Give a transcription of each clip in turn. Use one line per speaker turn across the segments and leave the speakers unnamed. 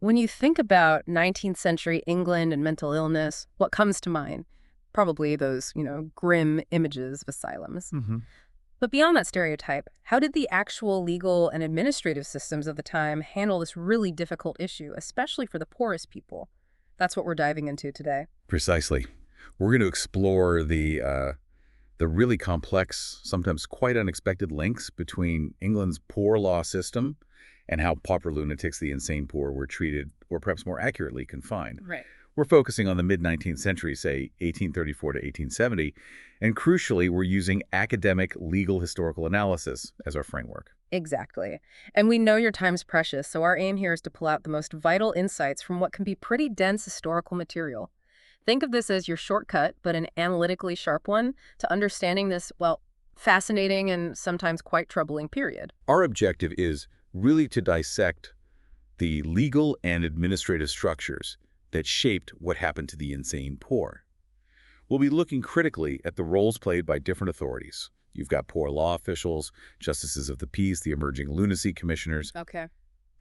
When you think about 19th century England and mental illness, what comes to mind? Probably those, grim images of asylums.
hmm
But beyond that stereotype, how did the actual legal and administrative systems of the time handle this really difficult issue, especially for the poorest people? That's what we're diving into today.
Precisely. We're going to explore the really complex, sometimes quite unexpected links between England's poor law system and how pauper lunatics, the insane poor, were treated, or perhaps more accurately, confined.
Right.
We're focusing on the mid-19th century, say 1834 to 1870, and crucially, we're using academic legal historical analysis as our framework.
Exactly. And we know your time's precious, so our aim here is to pull out the most vital insights from what can be pretty dense historical material. Think of this as your shortcut, but an analytically sharp one, to understanding this, well, fascinating and sometimes quite troubling period.
Our objective is really to dissect the legal and administrative structures that shaped what happened to the insane poor. We'll be looking critically at the roles played by different authorities. You've got poor law officials, justices of the peace, the emerging lunacy commissioners,
Okay.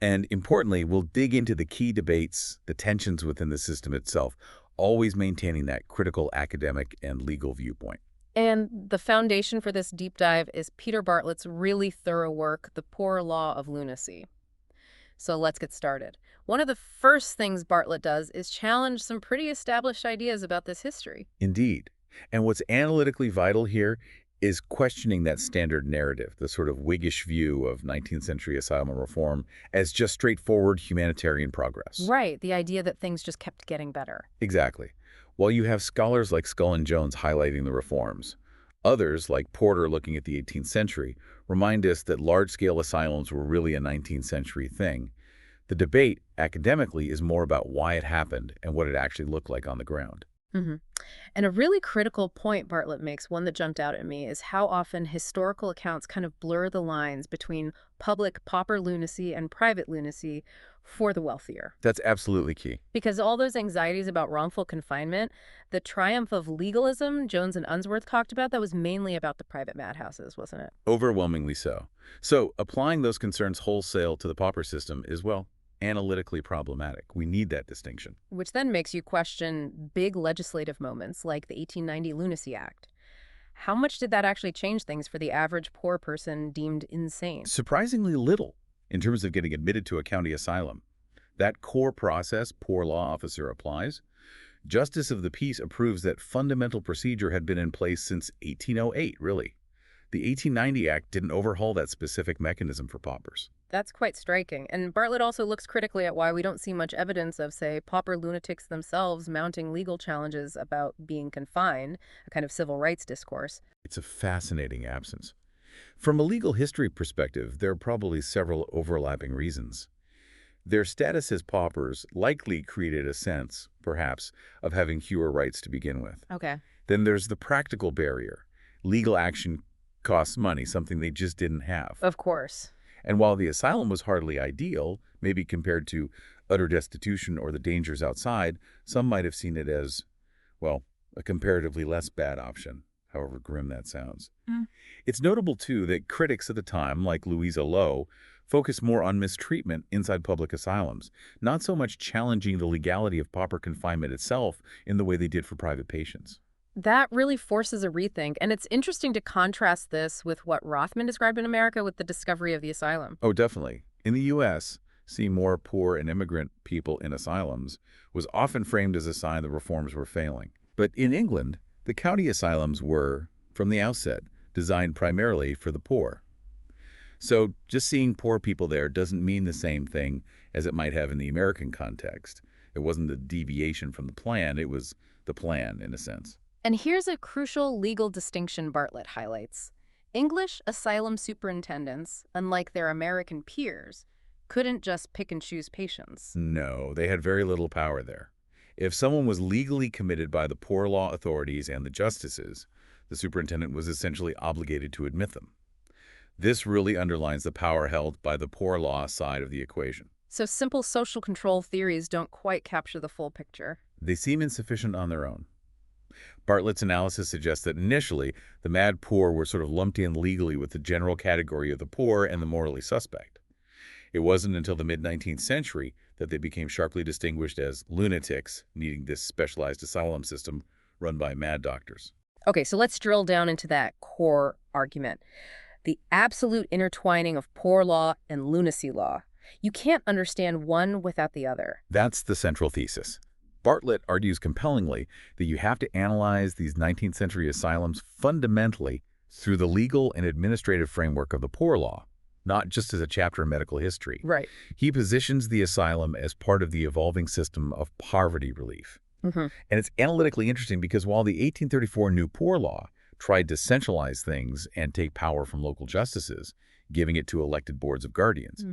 and importantly, we'll dig into the key debates, the tensions within the system itself, always maintaining that critical academic and legal viewpoint.
And the foundation for this deep dive is Peter Bartlett's really thorough work, The Poor Law of Lunacy. So let's get started. One of the first things Bartlett does is challenge some pretty established ideas about this history.
Indeed. And what's analytically vital here is questioning that standard narrative, the sort of Whiggish view of 19th century asylum reform as just straightforward humanitarian progress.
Right, the idea that things just kept getting better.
Exactly. While you have scholars like Skull and Jones highlighting the reforms, others, like Porter looking at the 18th century, remind us that large-scale asylums were really a 19th century thing. The debate, academically, is more about why it happened and what it actually looked like on the ground.
hmm And a really critical point Bartlett makes, one that jumped out at me, is how often historical accounts kind of blur the lines between public pauper lunacy and private lunacy for the wealthier.
That's absolutely key.
Because all those anxieties about wrongful confinement, the triumph of legalism Jones and Unsworth talked about, that was mainly about the private madhouses, wasn't it?
Overwhelmingly so. So applying those concerns wholesale to the pauper system is, well, analytically problematic. We need that distinction.
Which then makes you question big legislative moments like the 1890 Lunacy Act. How much did that actually change things for the average poor person deemed insane?
Surprisingly little in terms of getting admitted to a county asylum. That core process poor law officer applies. Justice of the Peace approves that fundamental procedure had been in place since 1808, really. The 1890 Act didn't overhaul that specific mechanism for paupers.
That's quite striking. And Bartlett also looks critically at why we don't see much evidence of, say, pauper lunatics themselves mounting legal challenges about being confined, a kind of civil rights discourse.
It's a fascinating absence. From a legal history perspective, there are probably several overlapping reasons. Their status as paupers likely created a sense, perhaps, of having fewer rights to begin with.
Okay.
Then there's the practical barrier. Legal action costs money, something they just didn't have.
Of course.
And while the asylum was hardly ideal, maybe compared to utter destitution or the dangers outside, some might have seen it as, well, a comparatively less bad option, however grim that sounds.
Mm.
It's notable, too, that critics at the time, like Louisa Lowe, focused more on mistreatment inside public asylums, not so much challenging the legality of pauper confinement itself in the way they did for private patients.
That really forces a rethink, and it's interesting to contrast this with what Rothman described in America with the discovery of the asylum.
Oh, definitely. In the U.S., seeing more poor and immigrant people in asylums was often framed as a sign the reforms were failing. But in England, the county asylums were, from the outset, designed primarily for the poor. So just seeing poor people there doesn't mean the same thing as it might have in the American context. It wasn't a deviation from the plan, it was the plan, in a sense.
And here's a crucial legal distinction Bartlett highlights. English asylum superintendents, unlike their American peers, couldn't just pick and choose patients.
No, they had very little power there. If someone was legally committed by the poor law authorities and the justices, the superintendent was essentially obligated to admit them. This really underlines the power held by the poor law side of the equation.
So simple social control theories don't quite capture the full picture.
They seem insufficient on their own. Bartlett's analysis suggests that initially, the mad poor were sort of lumped in legally with the general category of the poor and the morally suspect. It wasn't until the mid-19th century that they became sharply distinguished as lunatics, needing this specialized asylum system run by mad doctors.
Okay, so let's drill down into that core argument. The absolute intertwining of poor law and lunacy law. You can't understand one without the other.
That's the central thesis. Bartlett argues compellingly that you have to analyze these 19th century asylums fundamentally through the legal and administrative framework of the poor law, not just as a chapter in medical history.
Right.
He positions the asylum as part of the evolving system of poverty relief.
Mm-hmm.
And it's analytically interesting because while the 1834 New Poor Law tried to centralize things and take power from local justices, giving it to elected boards of guardians,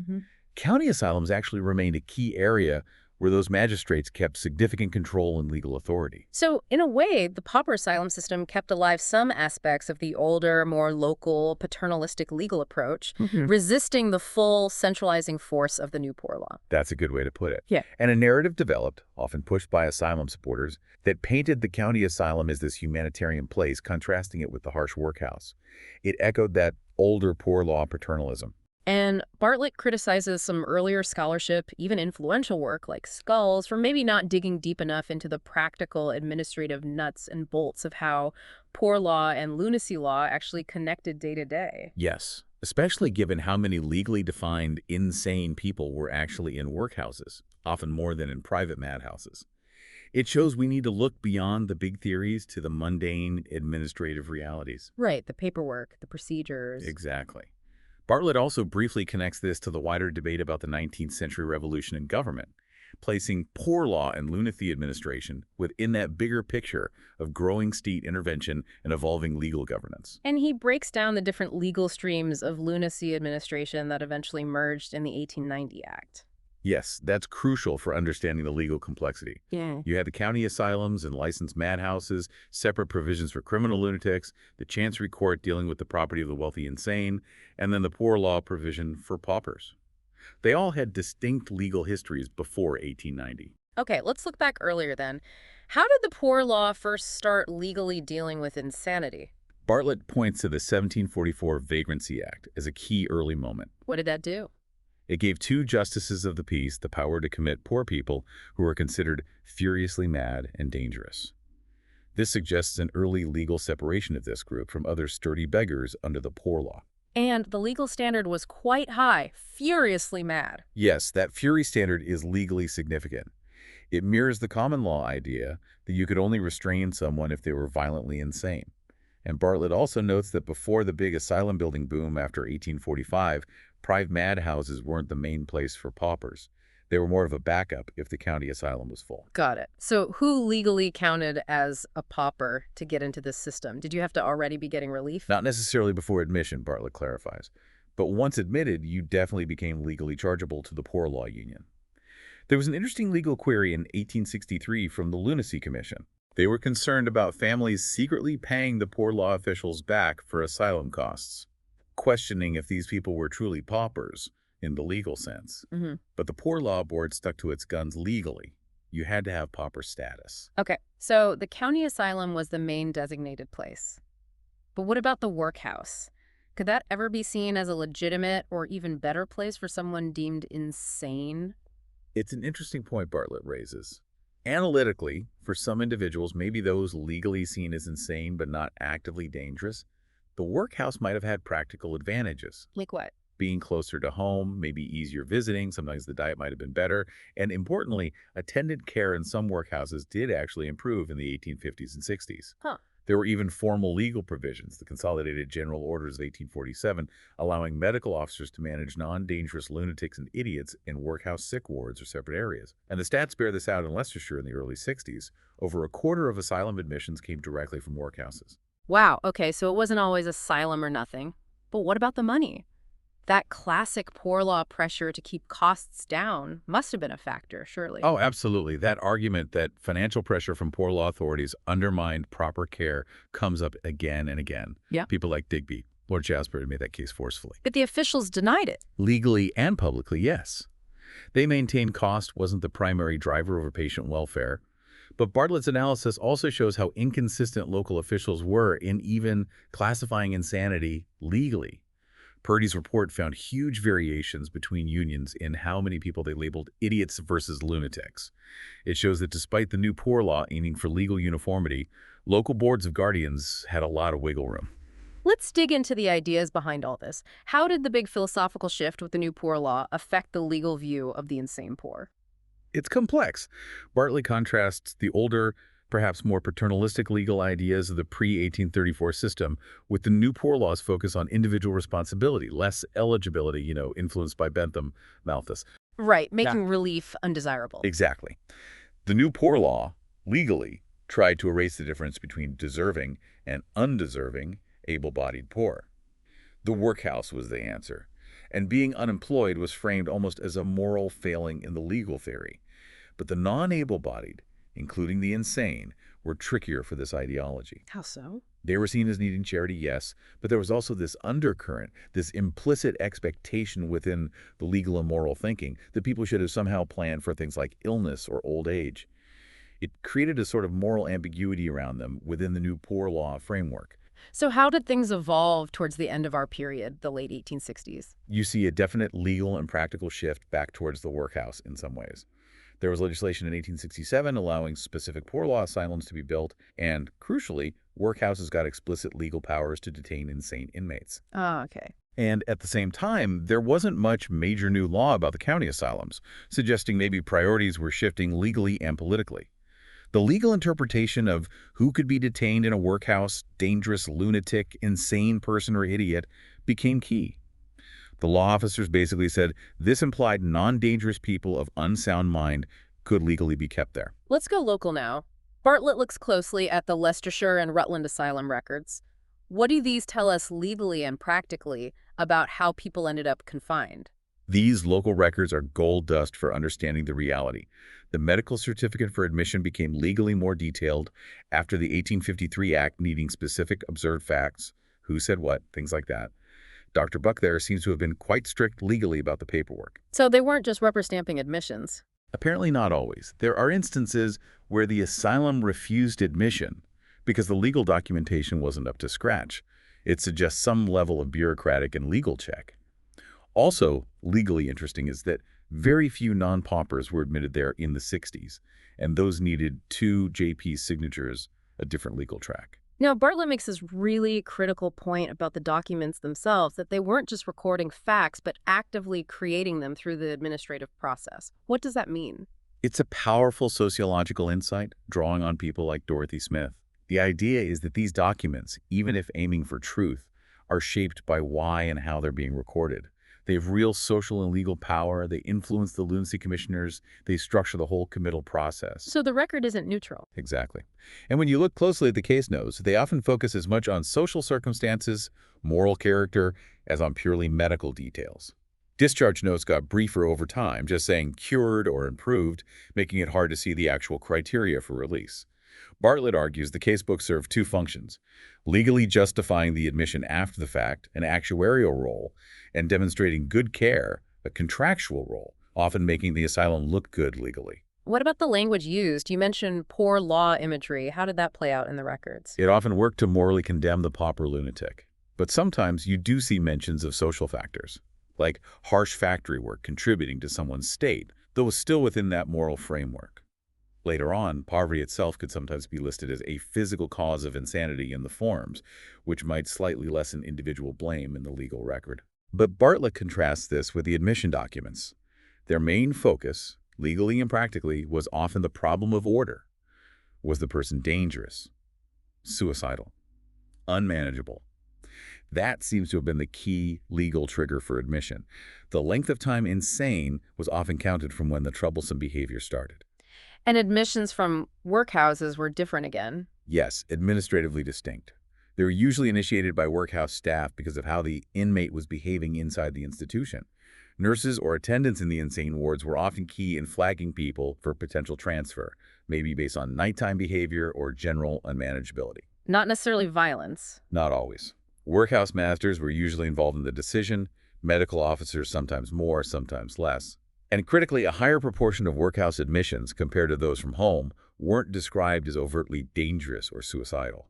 county asylums actually remained a key area where those magistrates kept significant control and legal authority.
So, in a way, the pauper asylum system kept alive some aspects of the older, more local, paternalistic legal approach, resisting the full centralizing force of the new poor law.
That's a good way to put it.
Yeah.
And a narrative developed, often pushed by asylum supporters, that painted the county asylum as this humanitarian place, contrasting it with the harsh workhouse. It echoed that older poor law paternalism.
And Bartlett criticizes some earlier scholarship, even influential work like Skulls, for maybe not digging deep enough into the practical administrative nuts and bolts of how poor law and lunacy law actually connected day to day.
Yes, especially given how many legally defined insane people were actually in workhouses, often more than in private madhouses. It shows we need to look beyond the big theories to the mundane administrative realities.
Right, the paperwork, the procedures.
Exactly. Bartlett also briefly connects this to the wider debate about the 19th century revolution in government, placing poor law and lunacy administration within that bigger picture of growing state intervention and evolving legal governance.
And he breaks down the different legal streams of lunacy administration that eventually merged in the 1890 Act.
Yes, that's crucial for understanding the legal complexity.
Yeah.
You had the county asylums and licensed madhouses, separate provisions for criminal lunatics, the chancery court dealing with the property of the wealthy insane, and then the poor law provision for paupers. They all had distinct legal histories before 1890.
Okay, let's look back earlier then. How did the poor law first start legally dealing with insanity?
Bartlett points to the 1744 Vagrancy Act as a key early moment.
What did that do?
It gave two justices of the peace the power to commit poor people who were considered furiously mad and dangerous. This suggests an early legal separation of this group from other sturdy beggars under the poor law.
And the legal standard was quite high, furiously mad.
Yes, that fury standard is legally significant. It mirrors the common law idea that you could only restrain someone if they were violently insane. And Bartlett also notes that before the big asylum building boom after 1845, private madhouses weren't the main place for paupers. They were more of a backup if the county asylum was full.
Got it. So who legally counted as a pauper to get into this system? Did you have to already be getting relief?
Not necessarily before admission, Bartlett clarifies. But once admitted, you definitely became legally chargeable to the Poor Law Union. There was an interesting legal query in 1863 from the Lunacy Commission. They were concerned about families secretly paying the poor law officials back for asylum costs, questioning if these people were truly paupers in the legal sense. But the Poor Law Board stuck to its guns legally. You had to have pauper status.
Okay, so the county asylum was the main designated place. But what about the workhouse? Could that ever be seen as a legitimate or even better place for someone deemed insane?
It's an interesting point Bartlett raises. Analytically, for some individuals, maybe those legally seen as insane but not actively dangerous, the workhouse might have had practical advantages.
Like what?
Being closer to home, maybe easier visiting, sometimes the diet might have been better, and importantly, attendant care in some workhouses did actually improve in the 1850s and 60s. There were even formal legal provisions, the Consolidated General Orders of 1847, allowing medical officers to manage non-dangerous lunatics and idiots in workhouse sick wards or separate areas. And the stats bear this out in Leicestershire in the early 60s. Over a quarter of asylum admissions came directly from workhouses.
Wow, okay, so it wasn't always asylum or nothing. But what about the money? That classic poor law pressure to keep costs down must have been a factor, surely.
Oh, absolutely. That argument that financial pressure from poor law authorities undermined proper care comes up again and again.
Yeah.
People like Digby, Lord Shaftesbury made that case forcefully.
But the officials denied it.
Legally and publicly, yes. They maintained cost wasn't the primary driver over patient welfare. But Bartlett's analysis also shows how inconsistent local officials were in even classifying insanity legally. Purdy's report found huge variations between unions in how many people they labeled idiots versus lunatics. It shows that despite the new poor law aiming for legal uniformity, local boards of guardians had a lot of wiggle room.
Let's dig into the ideas behind all this. How did the big philosophical shift with the new poor law affect the legal view of the insane poor?
It's complex. Bartlett contrasts the older, perhaps more paternalistic legal ideas of the pre-1834 system with the new poor law's focus on individual responsibility, less eligibility, influenced by Bentham, Malthus.
Right,
Yeah.
making relief undesirable.
Exactly. The new poor law, legally, tried to erase the difference between deserving and undeserving able-bodied poor. The workhouse was the answer, and being unemployed was framed almost as a moral failing in the legal theory. But the non-able-bodied, including the insane, were trickier for this ideology.
How so?
They were seen as needing charity, yes, but there was also this undercurrent, this implicit expectation within the legal and moral thinking that people should have somehow planned for things like illness or old age. It created a sort of moral ambiguity around them within the new poor law framework.
So how did things evolve towards the end of our period, the late 1860s?
You see a definite legal and practical shift back towards the workhouse in some ways. There was legislation in 1867 allowing specific poor law asylums to be built, and, crucially, workhouses got explicit legal powers to detain insane inmates.
Ah, okay.
And at the same time, there wasn't much major new law about the county asylums, suggesting maybe priorities were shifting legally and politically. The legal interpretation of who could be detained in a workhouse, dangerous, lunatic, insane person or idiot, became key. The law officers basically said this implied non-dangerous people of unsound mind could legally be kept there.
Let's go local now. Bartlett looks closely at the Leicestershire and Rutland asylum records. What do these tell us legally and practically about how people ended up confined?
These local records are gold dust for understanding the reality. The medical certificate for admission became legally more detailed after the 1853 Act needing specific observed facts, who said what, things like that. Dr. Buck there seems to have been quite strict legally about the paperwork.
So they weren't just rubber stamping admissions.
Apparently not always. There are instances where the asylum refused admission because the legal documentation wasn't up to scratch. It suggests some level of bureaucratic and legal check. Also, legally interesting is that very few non-paupers were admitted there in the 60s, and those needed two JP signatures, a different legal track.
Now, Bartlett makes this really critical point about the documents themselves, that they weren't just recording facts, but actively creating them through the administrative process. What does that mean?
It's a powerful sociological insight, drawing on people like Dorothy Smith. The idea is that these documents, even if aiming for truth, are shaped by why and how they're being recorded. They have real social and legal power, they influence the lunacy commissioners, they structure the whole committal process.
So the record isn't neutral.
Exactly. And when you look closely at the case notes, they often focus as much on social circumstances, moral character, as on purely medical details. Discharge notes got briefer over time, just saying cured or improved, making it hard to see the actual criteria for release. Bartlett argues the casebook served two functions: legally justifying the admission after the fact, an actuarial role, and demonstrating good care, a contractual role, often making the asylum look good legally.
What about the language used? You mentioned poor law imagery. How did that play out in the records?
It often worked to morally condemn the pauper lunatic. But sometimes you do see mentions of social factors, like harsh factory work contributing to someone's state, though still within that moral framework. Later on, poverty itself could sometimes be listed as a physical cause of insanity in the forms, which might slightly lessen individual blame in the legal record. But Bartlett contrasts this with the admission documents. Their main focus, legally and practically, was often the problem of order. Was the person dangerous, suicidal, unmanageable? That seems to have been the key legal trigger for admission. The length of time insane was often counted from when the troublesome behavior started.
And admissions from workhouses were different again.
Yes, administratively distinct. They were usually initiated by workhouse staff because of how the inmate was behaving inside the institution. Nurses or attendants in the insane wards were often key in flagging people for potential transfer, maybe based on nighttime behavior or general unmanageability.
Not necessarily violence.
Not always. Workhouse masters were usually involved in the decision, medical officers sometimes more, sometimes less. And critically, a higher proportion of workhouse admissions compared to those from home weren't described as overtly dangerous or suicidal.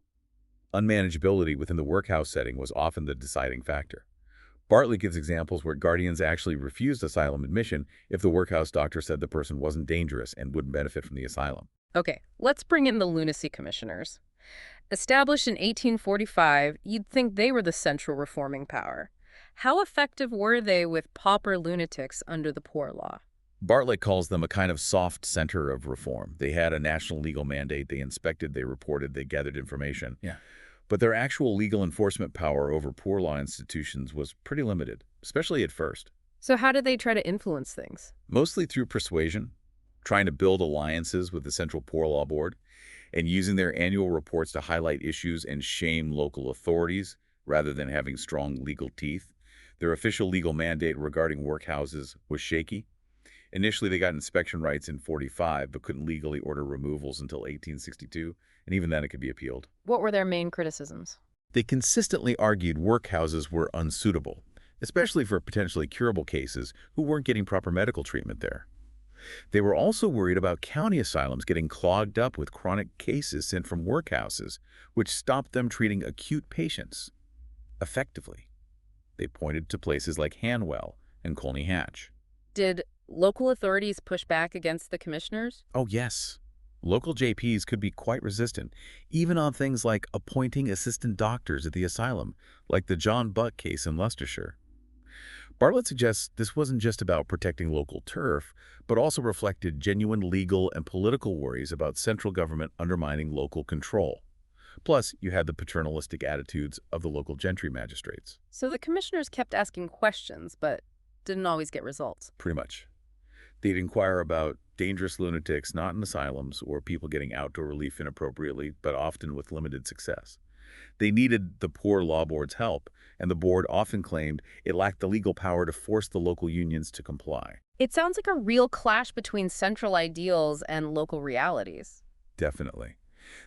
Unmanageability within the workhouse setting was often the deciding factor. Bartlett gives examples where guardians actually refused asylum admission if the workhouse doctor said the person wasn't dangerous and wouldn't benefit from the asylum.
Okay, let's bring in the lunacy commissioners. Established in 1845, you'd think they were the central reforming power. How effective were they with pauper lunatics under the Poor Law?
Bartlett calls them a kind of soft center of reform. They had a national legal mandate. They inspected, they reported, they gathered information. Yeah. But their actual legal enforcement power over poor law institutions was pretty limited, especially at first.
So how did they try to influence things?
Mostly through persuasion, trying to build alliances with the Central Poor Law Board, and using their annual reports to highlight issues and shame local authorities rather than having strong legal teeth. Their official legal mandate regarding workhouses was shaky. Initially, they got inspection rights in 45, but couldn't legally order removals until 1862, and even then it could be appealed.
What were their main criticisms?
They consistently argued workhouses were unsuitable, especially for potentially curable cases who weren't getting proper medical treatment there. They were also worried about county asylums getting clogged up with chronic cases sent from workhouses, which stopped them treating acute patients effectively. They pointed to places like Hanwell and Colney Hatch.
Did local authorities push back against the commissioners?
Oh, yes. Local JPs could be quite resistant, even on things like appointing assistant doctors at the asylum, like the John Buck case in Leicestershire. Bartlett suggests this wasn't just about protecting local turf, but also reflected genuine legal and political worries about central government undermining local control. Plus, you had the paternalistic attitudes of the local gentry magistrates.
So the commissioners kept asking questions, but didn't always get results.
Pretty much. They'd inquire about dangerous lunatics not in asylums or people getting outdoor relief inappropriately, but often with limited success. They needed the Poor Law Board's help, and the board often claimed it lacked the legal power to force the local unions to comply.
It sounds like a real clash between central ideals and local realities.
Definitely.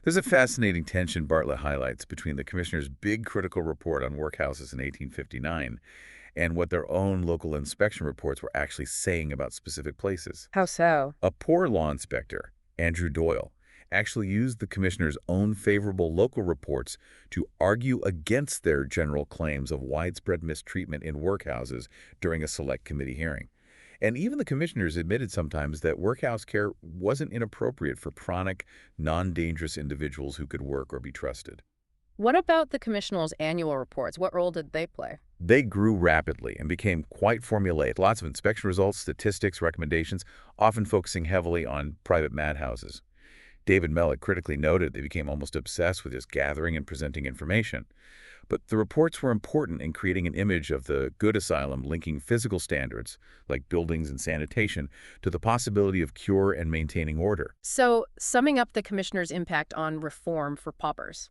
There's a fascinating tension Bartlett highlights between the commissioner's big critical report on workhouses in 1859 and what their own local inspection reports were actually saying about specific places.
How so?
A poor law inspector, Andrew Doyle, actually used the commissioner's own favorable local reports to argue against their general claims of widespread mistreatment in workhouses during a select committee hearing. And even the commissioners admitted sometimes that workhouse care wasn't inappropriate for chronic, non-dangerous individuals who could work or be trusted.
What about the commissioner's annual reports? What role did they play?
They grew rapidly and became quite formulaic. Lots of inspection results, statistics, recommendations, often focusing heavily on private madhouses. David Mellick critically noted they became almost obsessed with just gathering and presenting information. But the reports were important in creating an image of the good asylum linking physical standards, like buildings and sanitation, to the possibility of cure and maintaining order.
So, summing up the commissioner's impact on reform for paupers.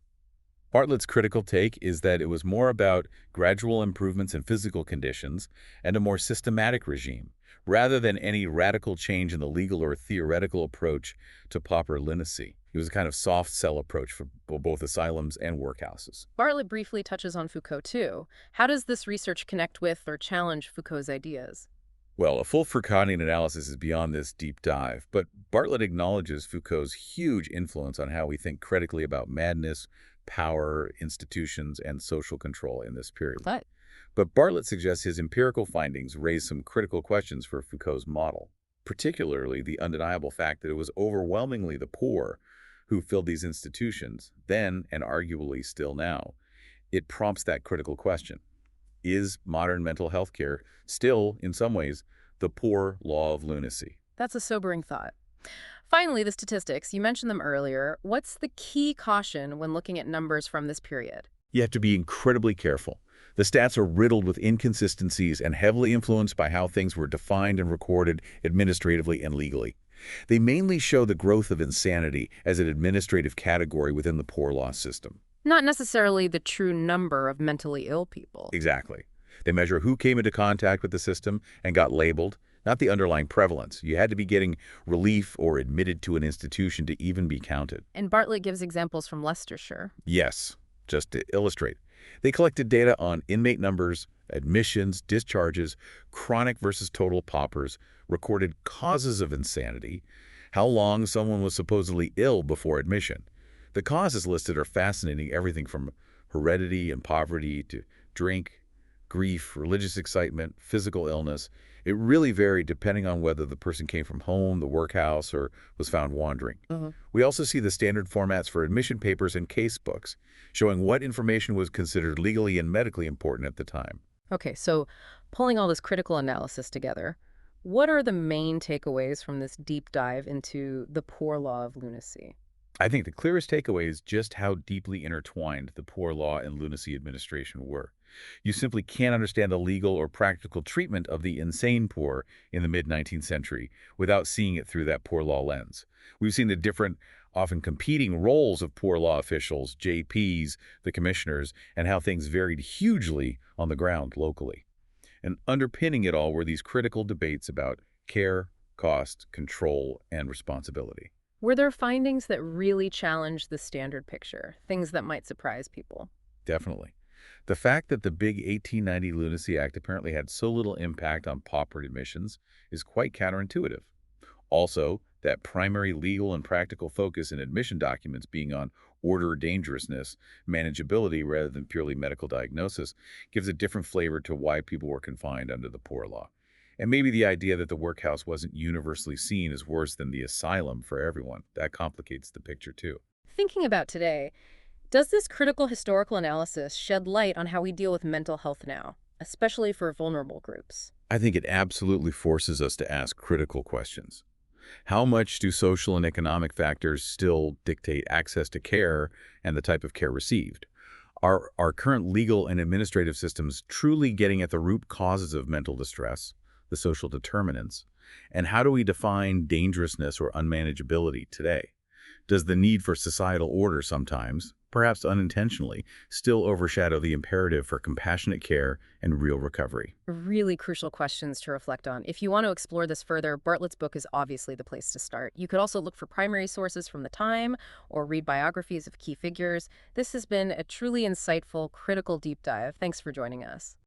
Bartlett's critical take is that it was more about gradual improvements in physical conditions and a more systematic regime, rather than any radical change in the legal or theoretical approach to pauper lunacy. It was a kind of soft sell approach for both asylums and workhouses.
Bartlett briefly touches on Foucault, too. How does this research connect with or challenge Foucault's ideas?
Well, a full Foucaultian analysis is beyond this deep dive, but Bartlett acknowledges Foucault's huge influence on how we think critically about madness, power, institutions, and social control in this period. But Bartlett suggests his empirical findings raise some critical questions for Foucault's model, particularly the undeniable fact that it was overwhelmingly the poor who filled these institutions, then and arguably still now. It prompts that critical question. Is modern mental health care still, in some ways, the poor law of lunacy?
That's a sobering thought. Finally, the statistics. You mentioned them earlier. What's the key caution when looking at numbers from this period?
You have to be incredibly careful. The stats are riddled with inconsistencies and heavily influenced by how things were defined and recorded administratively and legally. They mainly show the growth of insanity as an administrative category within the poor law system.
Not necessarily the true number of mentally ill people.
Exactly. They measure who came into contact with the system and got labeled, not the underlying prevalence. You had to be getting relief or admitted to an institution to even be counted.
And Bartlett gives examples from Leicestershire.
Yes, just to illustrate. They collected data on inmate numbers, admissions, discharges, chronic versus total paupers, recorded causes of insanity, how long someone was supposedly ill before admission. The causes listed are fascinating, everything from heredity and poverty to drink, grief, religious excitement, physical illness. It really varied depending on whether the person came from home, the workhouse, or was found wandering.
Hmm.
We also see the standard formats for admission papers and case books, showing what information was considered legally and medically important at the time.
Okay, so pulling all this critical analysis together, what are the main takeaways from this deep dive into the poor law of lunacy?
I think the clearest takeaway is just how deeply intertwined the poor law and lunacy administration were. You simply can't understand the legal or practical treatment of the insane poor in the mid-19th century without seeing it through that poor law lens. We've seen the different, often competing roles of poor law officials, JPs, the commissioners, and how things varied hugely on the ground locally. And underpinning it all were these critical debates about care, cost, control, and responsibility.
Were there findings that really challenged the standard picture, things that might surprise people?
Definitely. The fact that the big 1890 Lunacy Act apparently had so little impact on pauper admissions is quite counterintuitive. Also, that primary legal and practical focus in admission documents being on order dangerousness, manageability rather than purely medical diagnosis gives a different flavor to why people were confined under the poor law. And maybe the idea that the workhouse wasn't universally seen as worse than the asylum for everyone. That complicates the picture too.
Thinking about today, does this critical historical analysis shed light on how we deal with mental health now, especially for vulnerable groups?
I think it absolutely forces us to ask critical questions. How much do social and economic factors still dictate access to care and the type of care received? Are our current legal and administrative systems truly getting at the root causes of mental distress, the social determinants? And how do we define dangerousness or unmanageability today? Does the need for societal order sometimes, perhaps unintentionally, still overshadow the imperative for compassionate care and real recovery?
Really crucial questions to reflect on. If you want to explore this further, Bartlett's book is obviously the place to start. You could also look for primary sources from the time or read biographies of key figures. This has been a truly insightful, critical deep dive. Thanks for joining us.